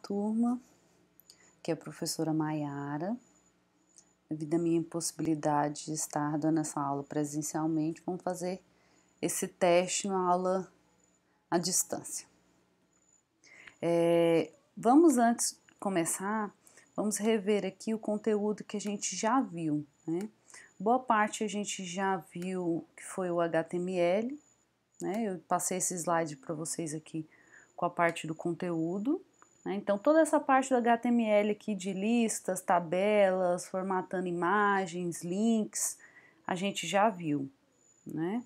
turma, que é a professora Maiara. Devido à minha impossibilidade de estar dando essa aula presencialmente, vamos fazer esse teste na aula à distância. Vamos, antes de começar, vamos rever aqui o conteúdo que a gente já viu, né? Boa parte a gente já viu que foi o HTML, né? Eu passei esse slide para vocês aqui com a parte do conteúdo, né? Então, toda essa parte do HTML aqui de listas, tabelas, formatando imagens, links, a gente já viu, né?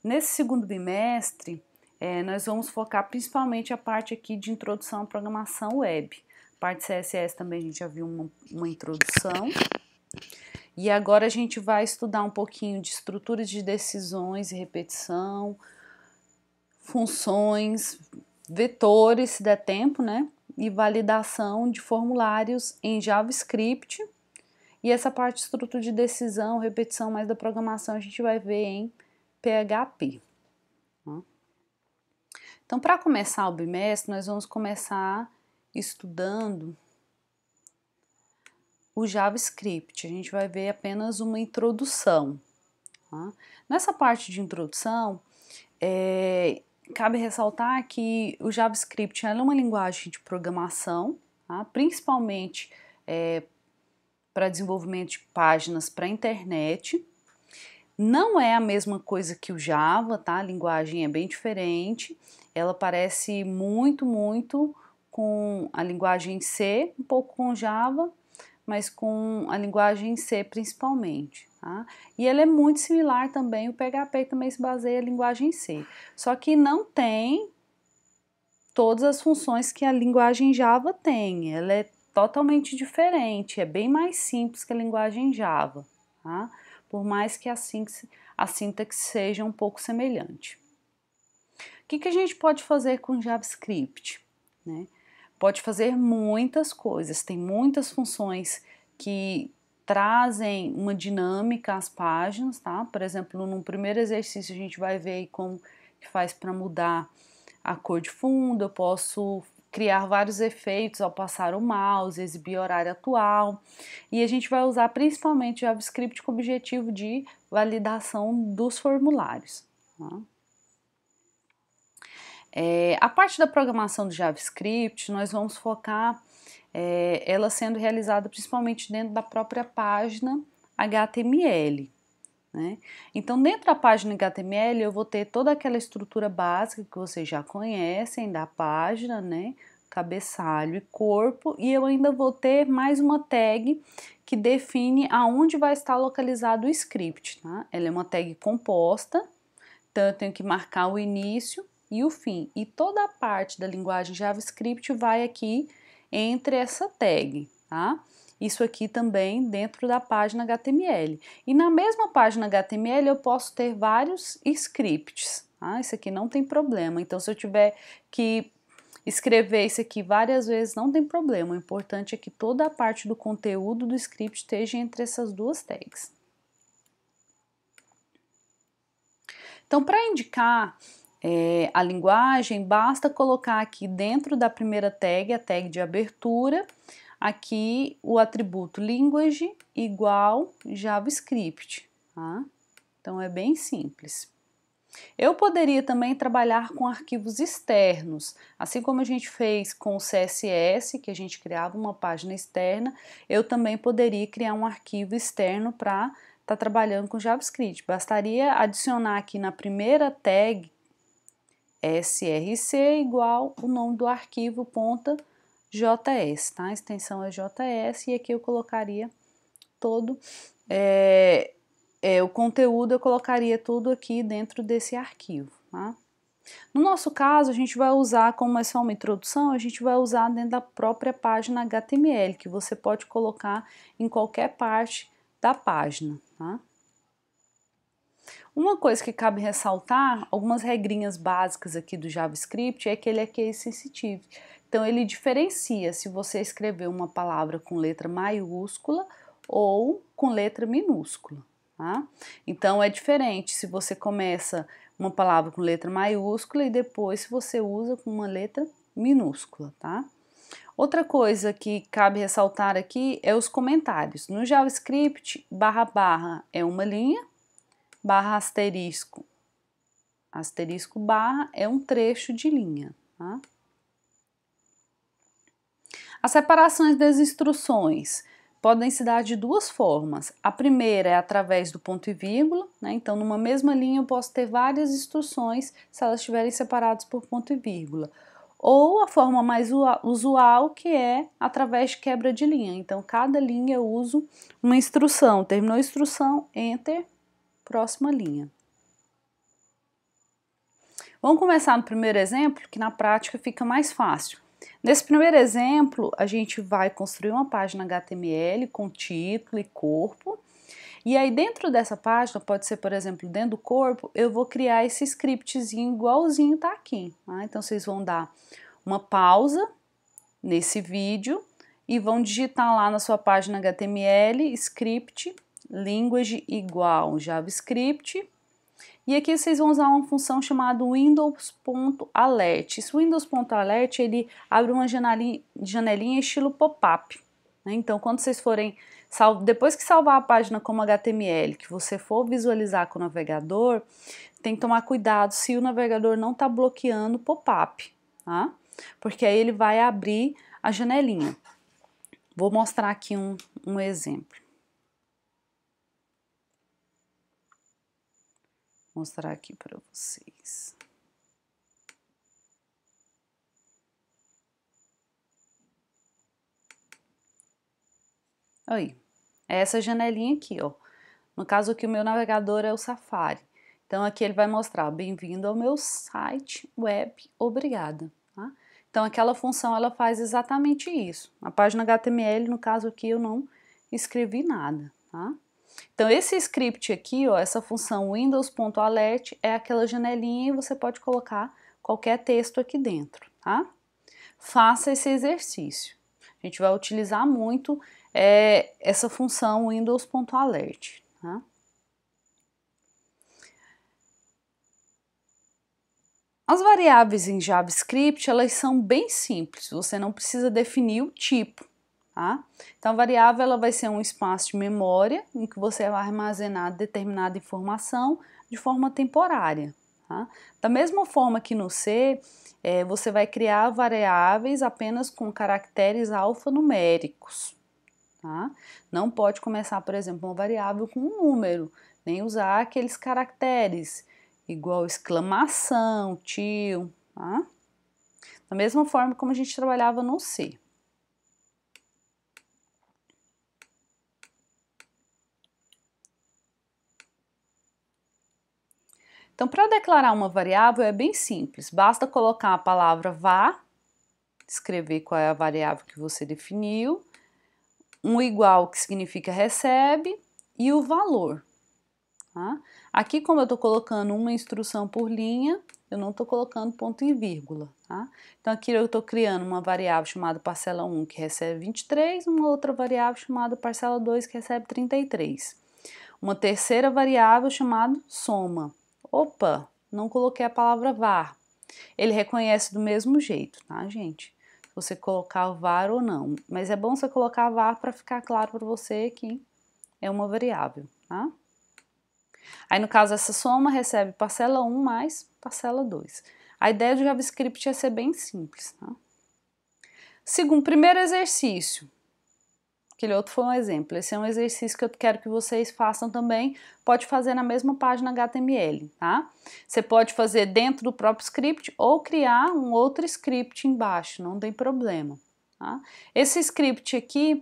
Nesse segundo bimestre, nós vamos focar principalmente a parte aqui de introdução à programação web. A parte CSS também a gente já viu uma introdução. E agora a gente vai estudar um pouquinho de estruturas de decisões e repetição, funções, vetores, se der tempo, né? E validação de formulários em JavaScript. E essa parte de estrutura de decisão, repetição mais da programação, a gente vai ver em PHP. Então, para começar o bimestre, nós vamos começar estudando o JavaScript. A gente vai ver apenas uma introdução. Tá? Nessa parte de introdução, cabe ressaltar que o JavaScript é uma linguagem de programação, tá? Principalmente para desenvolvimento de páginas para a internet. Não é a mesma coisa que o Java, tá? A linguagem é bem diferente. Ela parece muito com a linguagem C, um pouco com Java, mas com a linguagem C principalmente. Tá? E ela é muito similar também, o PHP também se baseia na linguagem C. Só que não tem todas as funções que a linguagem Java tem. Ela é totalmente diferente, é bem mais simples que a linguagem Java. Tá? Por mais que a sintaxe seja um pouco semelhante. O que a gente pode fazer com JavaScript? Né? Pode fazer muitas coisas, tem muitas funções que trazem uma dinâmica às páginas, tá? Por exemplo, no primeiro exercício a gente vai ver como que faz para mudar a cor de fundo, eu posso criar vários efeitos ao passar o mouse, exibir horário atual, e a gente vai usar principalmente JavaScript com o objetivo de validação dos formulários. Tá? A parte da programação do JavaScript, nós vamos focar ela sendo realizada principalmente dentro da própria página HTML. Né? Então, dentro da página HTML, eu vou ter toda aquela estrutura básica que vocês já conhecem da página, né? Cabeçalho e corpo, e eu ainda vou ter mais uma tag que define aonde vai estar localizado o script. Tá? Ela é uma tag composta, então eu tenho que marcar o início e o fim, e toda a parte da linguagem JavaScript vai aqui entre essa tag, tá? Isso aqui também dentro da página HTML. E na mesma página HTML eu posso ter vários scripts, tá? Isso aqui não tem problema. Então, se eu tiver que escrever isso aqui várias vezes, não tem problema. O importante é que toda a parte do conteúdo do script esteja entre essas duas tags. Então, para indicar a linguagem, basta colocar aqui dentro da primeira tag, a tag de abertura, aqui o atributo language igual JavaScript. Tá? Então, é bem simples. Eu poderia também trabalhar com arquivos externos, assim como a gente fez com o CSS, que a gente criava uma página externa, eu também poderia criar um arquivo externo para estar trabalhando com JavaScript. Bastaria adicionar aqui na primeira tag src igual o nome do arquivo .js, tá? A extensão é JS e aqui eu colocaria todo o conteúdo, eu colocaria tudo aqui dentro desse arquivo, tá? No nosso caso, a gente vai usar, como é só uma introdução, a gente vai usar dentro da própria página HTML, que você pode colocar em qualquer parte da página, tá? Uma coisa que cabe ressaltar, algumas regrinhas básicas aqui do JavaScript, é que ele é case sensitive. Então, ele diferencia se você escrever uma palavra com letra maiúscula ou com letra minúscula. Tá? Então, é diferente se você começa uma palavra com letra maiúscula e depois se você usa com uma letra minúscula, tá? Outra coisa que cabe ressaltar aqui é os comentários. No JavaScript, barra barra é uma linha, barra asterisco, asterisco barra é um trecho de linha. Tá? As separações das instruções podem se dar de duas formas. A primeira é através do ponto e vírgula, né? Então, numa mesma linha eu posso ter várias instruções se elas estiverem separadas por ponto e vírgula. Ou a forma mais usual, que é através de quebra de linha. Então, cada linha eu uso uma instrução. Terminou a instrução, Enter, próxima linha. Vamos começar no primeiro exemplo, que na prática fica mais fácil. Nesse primeiro exemplo, a gente vai construir uma página HTML com título e corpo. E aí dentro dessa página, pode ser, por exemplo, dentro do corpo, eu vou criar esse scriptzinho igualzinho tá aqui. Tá? Então vocês vão dar uma pausa nesse vídeo e vão digitar lá na sua página HTML, script, language igual JavaScript. E aqui vocês vão usar uma função chamada Windows.alert. Esse Windows.alert, ele abre uma janelinha estilo pop-up. Né? Então, quando vocês forem, depois que salvar a página como HTML, que você for visualizar com o navegador, tem que tomar cuidado se o navegador não está bloqueando o pop-up, tá? Porque aí ele vai abrir a janelinha. Vou mostrar aqui um exemplo. Mostrar aqui para vocês. Aí, é essa janelinha aqui, ó. No caso aqui o meu navegador é o Safari. Então aqui ele vai mostrar, bem-vindo ao meu site web, obrigada. Tá? Então aquela função ela faz exatamente isso. Na página HTML, no caso aqui, eu não escrevi nada, tá? Então esse script aqui, ó, essa função Windows.alert é aquela janelinha e você pode colocar qualquer texto aqui dentro, tá? Faça esse exercício. A gente vai utilizar muito essa função Windows.alert, tá? As variáveis em JavaScript, elas são bem simples, você não precisa definir o tipo. Tá? Então, a variável ela vai ser um espaço de memória em que você vai armazenar determinada informação de forma temporária. Tá? Da mesma forma que no C, você vai criar variáveis apenas com caracteres alfanuméricos. Tá? Não pode começar, por exemplo, uma variável com um número, nem usar aqueles caracteres, igual exclamação, tio. Tá? Da mesma forma como a gente trabalhava no C. Então, para declarar uma variável é bem simples, basta colocar a palavra var, escrever qual é a variável que você definiu, um igual que significa recebe e o valor. Tá? Aqui, como eu estou colocando uma instrução por linha, eu não estou colocando ponto e vírgula. Tá? Então, aqui eu estou criando uma variável chamada parcela 1 que recebe 23, uma outra variável chamada parcela 2 que recebe 33. Uma terceira variável chamada soma. Opa, não coloquei a palavra var. Ele reconhece do mesmo jeito, tá, gente? Se você colocar o var ou não. Mas é bom você colocar var para ficar claro para você que é uma variável, tá? Aí, no caso, essa soma recebe parcela 1 mais parcela 2. A ideia do JavaScript é ser bem simples, tá? Segundo, primeiro exercício. Aquele outro foi um exemplo. Esse é um exercício que eu quero que vocês façam também. Pode fazer na mesma página HTML, tá? Você pode fazer dentro do próprio script ou criar um outro script embaixo, não tem problema. Tá? Esse script aqui,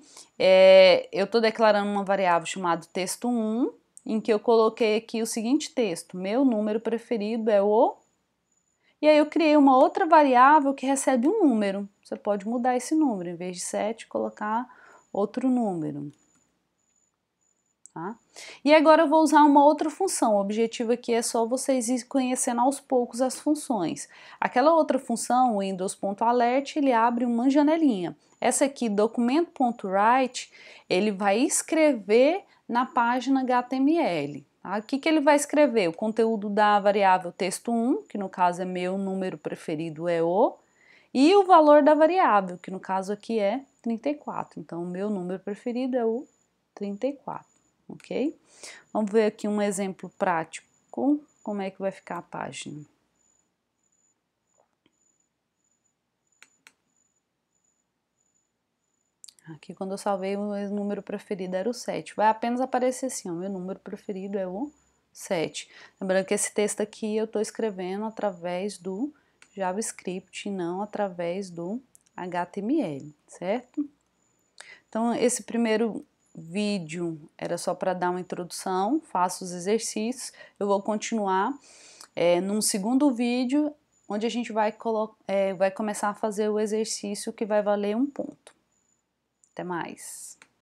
eu estou declarando uma variável chamada texto1, em que eu coloquei aqui o seguinte texto: meu número preferido é o... E aí eu criei uma outra variável que recebe um número. Você pode mudar esse número, em vez de 7, colocar outro número. Tá? E agora eu vou usar uma outra função. O objetivo aqui é só vocês ir conhecendo aos poucos as funções. Aquela outra função, o Windows.alert, ele abre uma janelinha. Essa aqui, documento.write, ele vai escrever na página HTML. Tá? O que ele vai escrever? O conteúdo da variável texto1, que no caso é meu número preferido é o, e o valor da variável, que no caso aqui é 34. Então, o meu número preferido é o 34, ok? Vamos ver aqui um exemplo prático, como é que vai ficar a página. Aqui, quando eu salvei, o meu número preferido era o 7. Vai apenas aparecer assim, ó, meu número preferido é o 7. Lembrando que esse texto aqui eu estou escrevendo através do JavaScript e não através do HTML, certo? Então, esse primeiro vídeo era só para dar uma introdução, faço os exercícios, eu vou continuar num segundo vídeo, onde a gente vai começar a fazer o exercício que vai valer 1 ponto. Até mais!